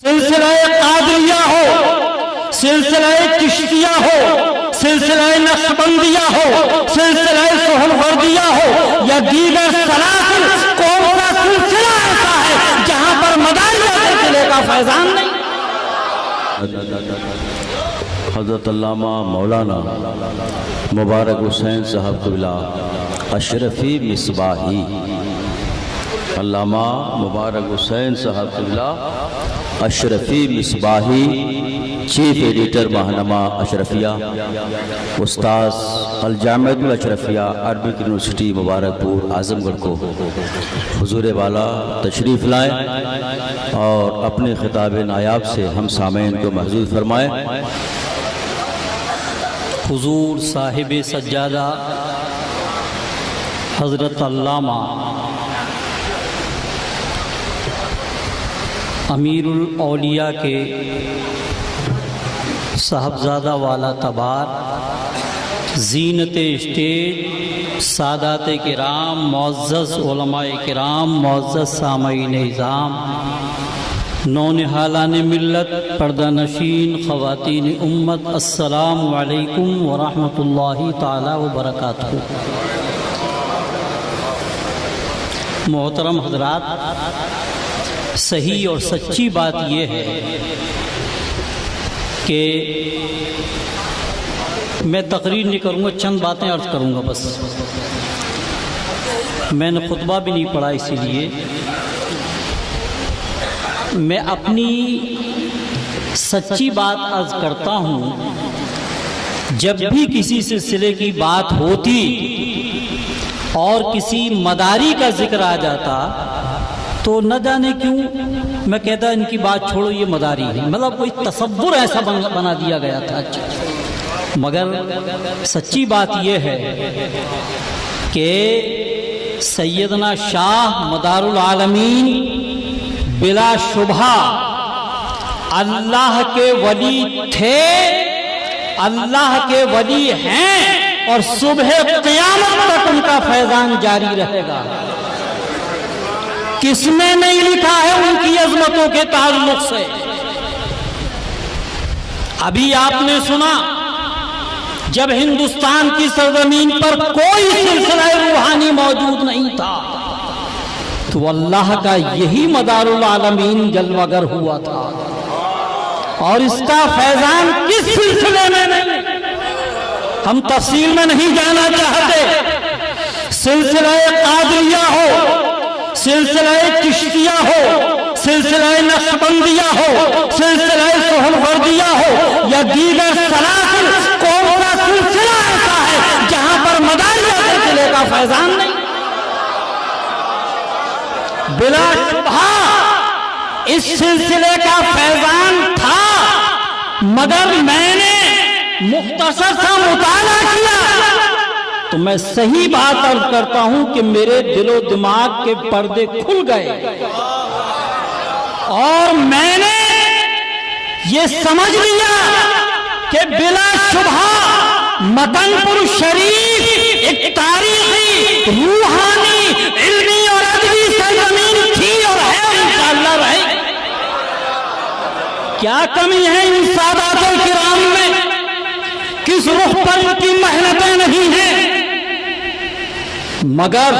سلسلہ قادریہ ہو، سلسلہ چشتیہ ہو، سلسلہ نقشبندیہ ہو، سلسلہ سہروردیہ ہو یا دیگر سلاسل، کون سا سلسلہ ایسا ہے جہاں پر مداریہ سلسلے کا فیضان نہیں؟ حضرت علامہ مولانا مبارک حسین صاحب قبلہ اشرفی مصباحی، علامہ مبارک حسین صاحب قبلہ اشرفی مصباحی، چیف ایڈیٹر ماہنامہ اشرفیہ، استاذ الجامعۃ الاشرفیہ عربک یونیورسٹی مبارک پور اعظم گڑھ کو حضور والا تشریف لائیں اور اپنے خطاب نایاب سے ہم سامعین کو محظوظ فرمائیں۔ حضور صاحب سجادہ حضرت علامہ امیر الاولیاء کے صاحبزادہ والا تبار، زینت اسٹیج، سادات کرام، معزز علماء کرام، معزز سامعین نظام، نونہالان ملت، پردہ نشین خواتین امت، السلام علیکم ورحمۃ اللہ تعالی وبرکاتہ۔ محترم حضرات، صحیح اور سچی بات یہ ہے کہ میں تقریر نہیں کروں گا، چند باتیں عرض کروں گا بس۔ میں نے خطبہ بھی نہیں پڑھا، اسی لیے میں اپنی سچی بات عرض کرتا ہوں۔ جب بھی کسی سلسلے کی بات ہوتی اور کسی مداری کا ذکر آ جاتا تو نہ جانے کیوں میں کہتا ان کی بات چھوڑو، یہ مداری ہے، مطلب کوئی تصور ایسا بنا دیا گیا تھا۔ مگر سچی بات یہ ہے کہ سیدنا شاہ مدار العالمین بلا شبہ اللہ کے ولی تھے، اللہ کے ولی ہیں، اور صبح قیامت تک ان کا فیضان جاری رہے گا۔ کس میں نہیں لکھا ہے ان کی عظمتوں کے تعلق سے؟ ابھی آپ نے سنا جب ہندوستان کی سرزمین پر کوئی سلسلہ روحانی موجود نہیں تھا تو اللہ کا یہی مدار العالمین جلوہ گر ہوا تھا، اور اس کا فیضان کس سلسلے میں نہیں، ہم تفصیل میں نہیں جانا چاہتے۔ سلسلہ قادریہ ہو، سلسلہ چشتیہ ہو، سلسلہ نقشبندیہ ہو، سلسلہ سہروردیہ ہو یا دیگر سلاسل، کون سا سلسلہ ایسا ہے جہاں پر مداریہ سلسلے کا فیضان نہیں؟ بلا شبہ اس سلسلے کا فیضان تھا، مگر میں نے مختصر سا مطالعہ کیا تو میں صحیح بات عرض کرتا ہوں کہ میرے دل و دماغ کے پردے کھل گئے، اور میں نے یہ سمجھ لیا کہ بلا شبہ مدن پور شریف ایک تاریخی، روحانی، علمی اور ادبی سرزمین تھی اور ہے، اور انشاءاللہ رہے گی۔ کیا کمی ہے ان سادات کرام میں؟ کس رخ پر ان کی محنتیں نہیں ہیں؟ مگر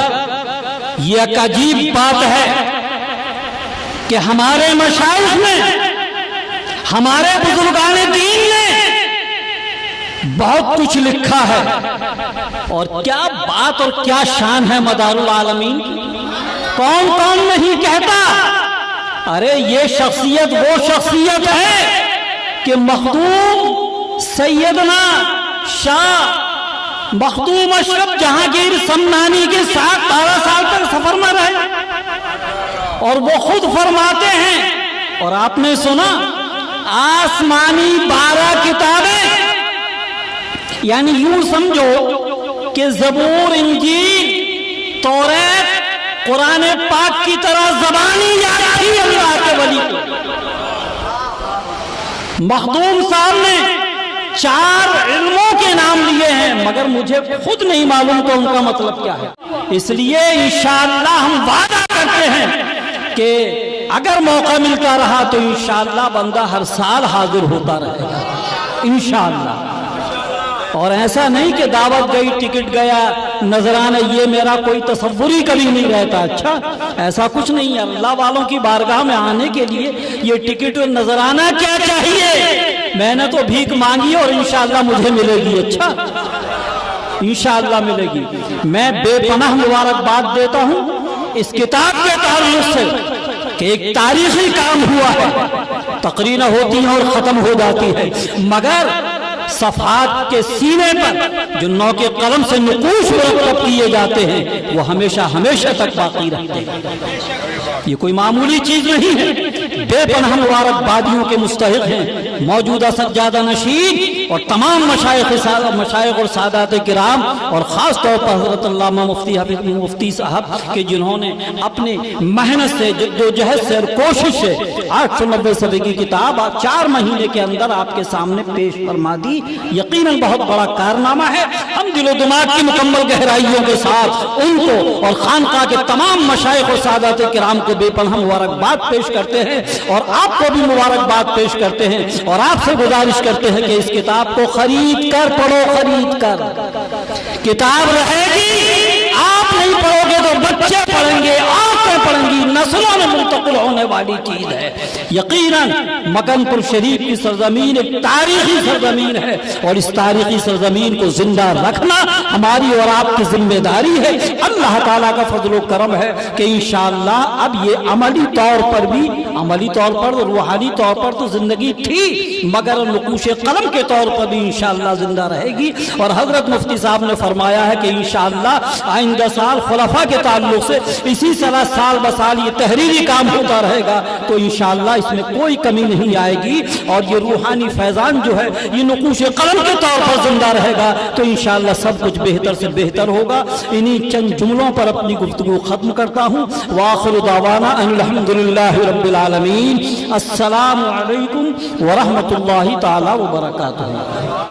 یہ ایک عجیب بات ہے کہ ہمارے مشائخ نے، ہمارے بزرگان دین نے بہت کچھ لکھا ہے، اور کیا بات اور کیا شان ہے مدار العالمین کی۔ کون کون نہیں کہتا ارے یہ شخصیت وہ شخصیت ہے کہ مخدوم سیدنا شاہ مخدوم اشرف جہانگیر سمنانی کے ساتھ 12 سال تک سفر میں رہے، اور وہ خود فرماتے ہیں، اور آپ نے سنا آسمانی 12 کتابیں، یعنی یوں سمجھو کہ زبور، انجیل، توریت، قرآن پاک کی طرح زبانی یاد تھی اللہ کے ولی کو۔ مخدوم صاحب نے 4 علموں کے نام لیے ہیں، مگر مجھے خود نہیں معلوم کہ ان کا مطلب کیا ہے۔ اس لیے انشاءاللہ ہم وعدہ کرتے ہیں کہ اگر موقع ملتا رہا تو انشاءاللہ بندہ ہر سال حاضر ہوتا رہے گا انشاءاللہ۔ اور ایسا نہیں کہ دعوت گئی ٹکٹ گیا نذرانہ، یہ میرا کوئی تصور ہی کبھی نہیں رہتا۔ اچھا ایسا کچھ نہیں ہے، اللہ والوں کی بارگاہ میں آنے کے لیے یہ ٹکٹ اور نذرانہ کیا چاہیے؟ میں نے تو بھیک مانگی اور انشاءاللہ مجھے ملے گی۔ اچھا انشاءاللہ ملے گی۔ میں بے پناہ مبارکباد دیتا ہوں اس کتاب کے تعلق سے کہ ایک تاریخی کام ہوا ہے، تقریر ہوتی ہیں اور ختم ہو جاتی ہے، مگر صفحات کے سینے پر جو نو کے قلم سے نقوش مرتب کیے جاتے ہیں وہ ہمیشہ ہمیشہ تک باقی رہتے ہیں۔ یہ کوئی معمولی چیز نہیں ہے، بے پناہ مبارکبادیوں کے مستحق ہیں موجودہ سجادہ نشین اور تمام مشائخ اور سادات کرام، اور خاص طور پر حضرت علامہ مفتی صاحب کہ جنہوں نے اپنے محنت سے جد و جہد سے اور کوشش سے 890 صفحے کی کتاب 4 مہینے کے اندر آپ کے سامنے پیش فرما دی۔ یقیناً بہت بڑا کارنامہ ہے۔ ہم دل و دماغ کی مکمل گہرائیوں کے ساتھ ان کو اور خانقاہ کے تمام مشائخ اور سادات کرام کو بے پناہ مبارکباد پیش کرتے ہیں، اور آپ کو بھی مبارکباد پیش کرتے ہیں، اور آپ سے گزارش کرتے ہیں کہ اس کتاب کو خرید کر پڑھو، خرید کر۔ کتاب رہے گی، آپ نہیں پڑھو گے تو بچے پڑھیں گے، آنکھیں پڑھیں گی، نسلوں میں منتقل ہونے والی چیز ہے۔ یقیناً مکن پور شریف کی سرزمین ایک تاریخی سرزمین ہے، اور اس تاریخی سرزمین کو زندہ رکھنا ہماری اور آپ کی ذمہ داری ہے۔ اللہ تعالیٰ کا فضل و کرم ہے کہ انشاءاللہ اب یہ عملی طور پر بھی، عملی طور پر روحانی طور پر تو زندگی تھی، مگر نقوش قلم کے طور پر بھی انشاءاللہ زندہ رہے گی۔ اور حضرت مفتی صاحب نے فرمایا ہے کہ انشاءاللہ آئندہ سال خلفاء کے تعلق سے اسی طرح سال بسال یہ تحریری کام ہوتا رہے گا، تو انشاءاللہ اس میں کوئی کمی نہیں آئے گی، اور یہ روحانی فیضان جو ہے یہ نقوش قلم کے طور پر زندہ رہے گا، تو انشاءاللہ سب کچھ بہتر سے بہتر ہوگا۔ انہی چند جملوں پر اپنی گفتگو ختم کرتا ہوں۔ وآخر دعوانا ان الحمدللہ رب العالمین۔ السلام علیکم ورحمۃ اللہ تعالی وبرکاتہ۔